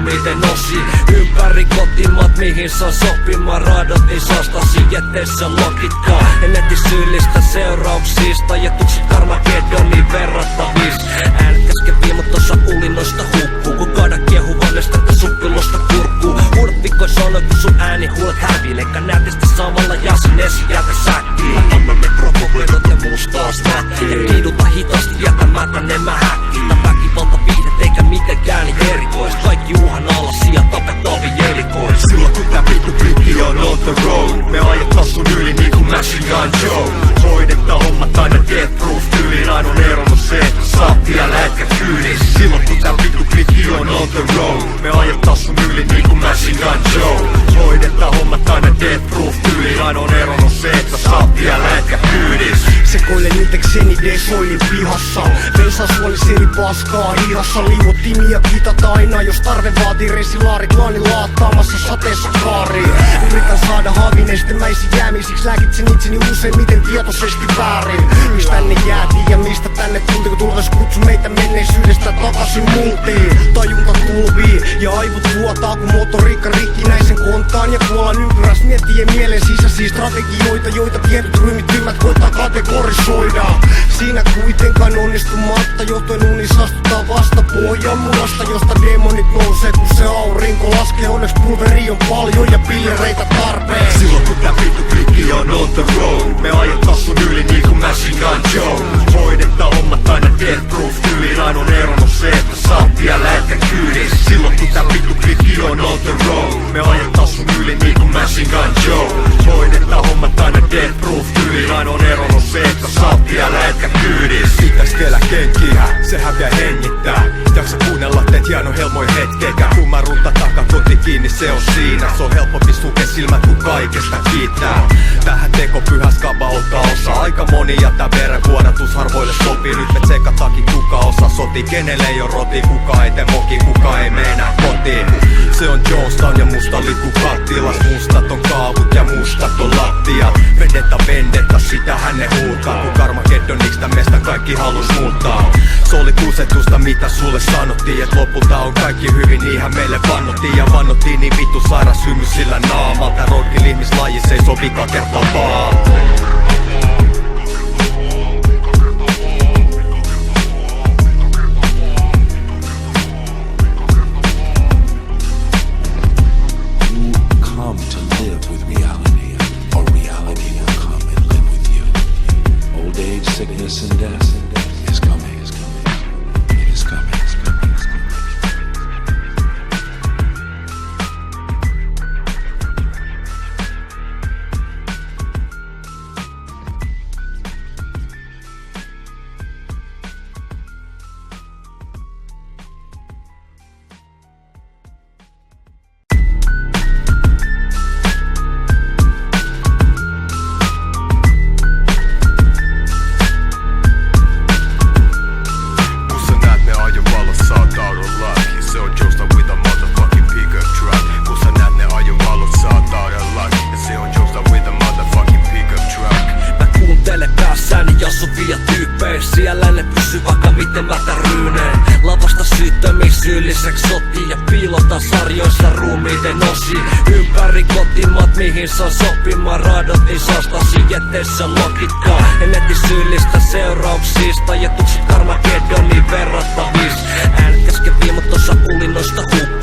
ruumiiden osiin. Ympäri kotimaat mihin saan sopimaan. Raadotin saastasi jätteessä logikkaa. En eti syyllistä seurauksista ja tukset Armageddoniin verrattavis. Äänet käskevii mut tossa ulinoista hukkuu. Kun kaada kiehu vannestettä suppilosta kurkkuu. Huudat vikkoin sanoi kun sun ääni huulet hävii. Leikka nätisti samalla jasin esijältä säkkiin. Anna ne provovedot ja mustaa smättiä. Ja kiiduta hitaasti jätämättä ne mä häkkiin. Tää väkivalta viihdet eikä mitenkään niin erikois. Kaikki uhanalaisia tapettavia elikois. Silloin kun tää vittu klikki on on the road, me ajetaan sun yli niinku Machine Gun Joe. Hoidetta hommat aina death proof tyyliin. Ainoa ero on se, että saat vielä ätkä kyydis. Silloin kun tää vittu klikki on the road, me ajetaan sun yli niinku Machine Gun Joe. Hoidetta hommat aina death proof tyyliin. Ainoa ero on se, että saat vielä ätkä kyydis. Sekoilen itekseni desoilin pihassa. Veisas suoliseni paskaa hihassa. Liivot timiä kitat aina, jos tarve vaatii. Resilaarit laani laattaamassa sateessa kaariin. Yritän saada haavinestemäisiä jäämiä. Siksi lääkitsen itseni useimmiten tietoisesti väärin. Mistä tänne jäätiin ja mistä tänne tultiin. Kun tultais kutsu meitä menneisyydestä takaisin multiin. Tajunta tulvii ja aivot vuotaa. Kun motoriikka rikkinäisen kontaan. Ja kuolan ympyräs miettien mielen sisäisiä strategioita. Joita pienet ryhmittymät koittaa kategorisoida. Siinä kuitenkaan onnistumatta. Joten uni saastuttaa vasta pohjan munasta. Josta demonit nousee kun se aurinko laskee. Onneksi pulveri on paljon ja pillereitä tarpeen. Silloin kun tää vittu klikki on the road, me ajetaan sun yli niinku Machine Gun Joe. Hoidetta hommat aina death proof tyyliin. Ainoa ero on se, että saat vielä ätkä kyydis. Silloin kun tää vittu klikki on the road, me ajetaan sun yli niinku Machine Gun Joe. Hoidetta hommat aina death proof tyyliin. Ainoa ero on se, että saat vielä ätkä kyydis. Pitäis vielä kenkiä, sehän vielä hengittää. Jaksa kuunnella teet hieno helmoin hetkekä. Kun mä runta takakoti kiinni se on siinä. Se on helpompi sulkea silmät kun kaikesta kiittää. Tähän tekopyhäs kaba ottaa osa. Aika moni ja tää verenvuodatus harvoille sopii. Nyt me tsekatakin kuka osa soti. Kenelle ei oo roti, kuka ei te moki, kuka ei meinaa kotiin. Se on Jonestown ja musta liku kattilas. Mustat on kaavut ja mustat on lattiat. Vendetta, sitähän ne huutaa. Kun Armageddoniks tän mestä kaikki halus muuttaa. Se oli kusetusta mitä sulle sanottiin. Et lopulta on kaikki hyvin, niinhän meille vannottiin. Ja vannottiin niin vittu sairas hymys sillä naamalta. Roadkill ihmislajis ei sovi kakertaa vaan. Sickness and death is coming, is coming, it is coming, is coming, is coming. Siellä ne pysyy vaikka miten mä ryyneen. Lavasta syyttömiin syylliseksi sotiin ja piilotan sarjoissa ruumiiden osiin. Ympäri kotimaat mihin saan sopimaan. Raadotin saastasi jätteessä logikkaa. En eti syyllistä seurauksista ja tukset Armageddoniin verrattavis. Äänet käskevii mut tossa ulinoista hukkuu.